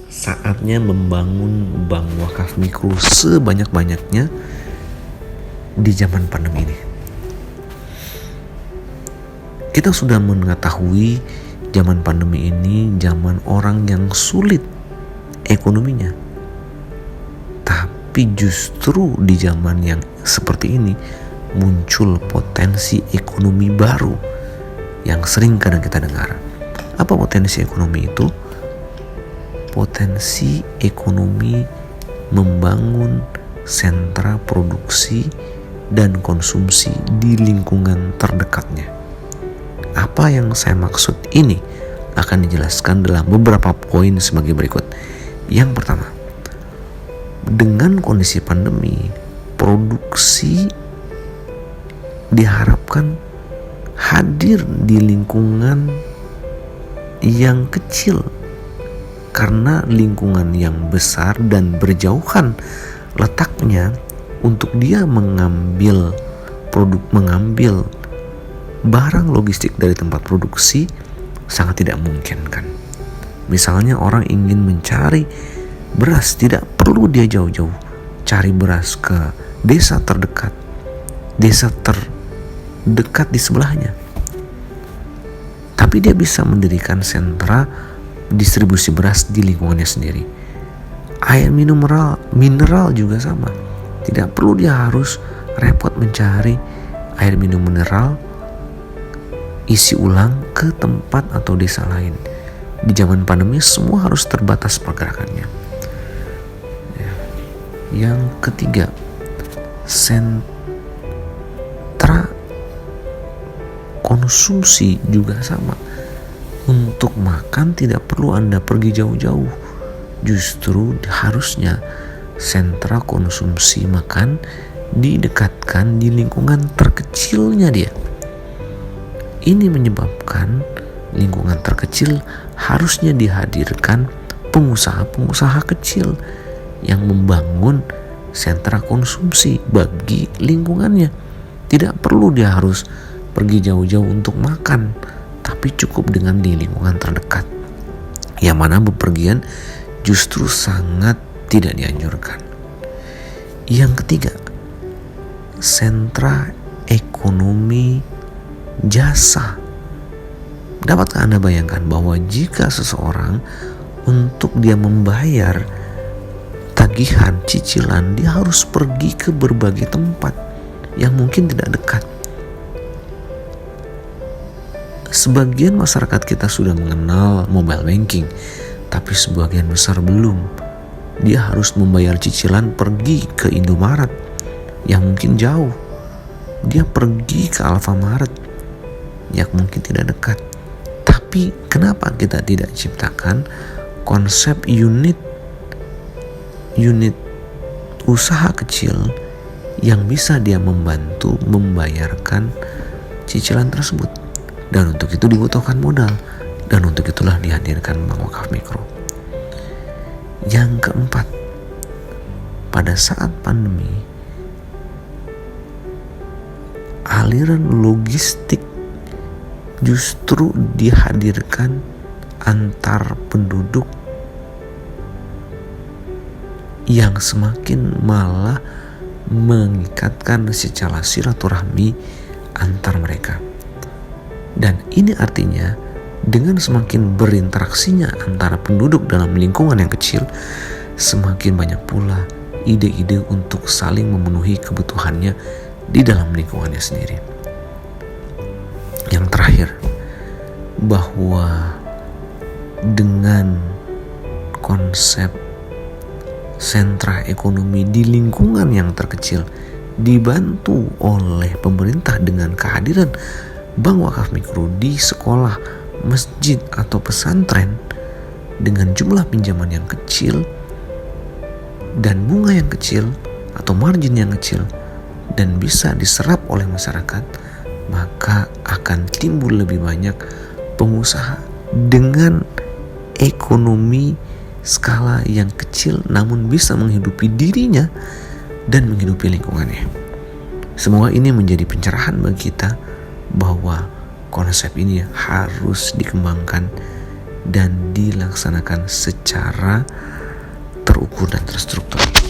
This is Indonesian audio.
Saatnya membangun bank wakaf mikro sebanyak-banyaknya di zaman pandemi ini. Kita sudah mengetahui zaman pandemi ini zaman orang yang sulit ekonominya. Tapi justru di zaman yang seperti ini muncul potensi ekonomi baru yang sering kadang kita dengar. Apa potensi ekonomi itu? Potensi ekonomi membangun sentra produksi dan konsumsi di lingkungan terdekatnya. Apa yang saya maksud ini akan dijelaskan dalam beberapa poin sebagai berikut. Yang pertama, dengan kondisi pandemi, produksi diharapkan hadir di lingkungan yang kecil karena lingkungan yang besar dan berjauhan letaknya untuk dia mengambil barang logistik dari tempat produksi sangat tidak mungkin kan. Misalnya orang ingin mencari beras, tidak perlu dia jauh-jauh cari beras ke desa terdekat di sebelahnya. Tapi dia bisa mendirikan sentra distribusi beras di lingkungannya sendiri. Air minum mineral juga sama. Tidak perlu dia harus repot mencari air minum mineral isi ulang ke tempat atau desa lain. Di zaman pandemi semua harus terbatas pergerakannya. Yang ketiga, sentra konsumsi juga sama. Untuk makan tidak perlu Anda pergi jauh-jauh. Justru harusnya sentra konsumsi makan didekatkan di lingkungan terkecilnya dia. Ini menyebabkan lingkungan terkecil harusnya dihadirkan pengusaha-pengusaha kecil yang membangun sentra konsumsi bagi lingkungannya. Tidak perlu dia harus pergi jauh-jauh untuk makan, tapi cukup dengan di lingkungan terdekat. Yang mana bepergian justru sangat tidak dianjurkan. Yang ketiga, sentra ekonomi jasa. Dapatkah Anda bayangkan bahwa jika seseorang untuk dia membayar tagihan cicilan, dia harus pergi ke berbagai tempat yang mungkin tidak dekat. Sebagian masyarakat kita sudah mengenal mobile banking, tapi sebagian besar belum. Dia harus membayar cicilan pergi ke Indomaret yang mungkin jauh. Dia pergi ke Alfamart yang mungkin tidak dekat. Tapi kenapa kita tidak ciptakan konsep unit usaha kecil yang bisa dia membantu membayarkan cicilan tersebut? Dan untuk itu dibutuhkan modal, dan untuk itulah dihadirkan bank wakaf mikro. Yang keempat, pada saat pandemi, aliran logistik justru dihadirkan antar penduduk yang semakin malah mengikatkan secara silaturahmi antar mereka. Dan ini artinya dengan semakin berinteraksinya antara penduduk dalam lingkungan yang kecil, semakin banyak pula ide-ide untuk saling memenuhi kebutuhannya di dalam lingkungannya sendiri. Yang terakhir, bahwa dengan konsep sentra ekonomi di lingkungan yang terkecil dibantu oleh pemerintah dengan kehadiran bank wakaf mikro di sekolah, masjid atau pesantren dengan jumlah pinjaman yang kecil dan bunga yang kecil atau margin yang kecil dan bisa diserap oleh masyarakat, maka akan timbul lebih banyak pengusaha dengan ekonomi skala yang kecil namun bisa menghidupi dirinya dan menghidupi lingkungannya. Semoga ini menjadi pencerahan bagi kita bahwa konsep ini harus dikembangkan dan dilaksanakan secara terukur dan terstruktur.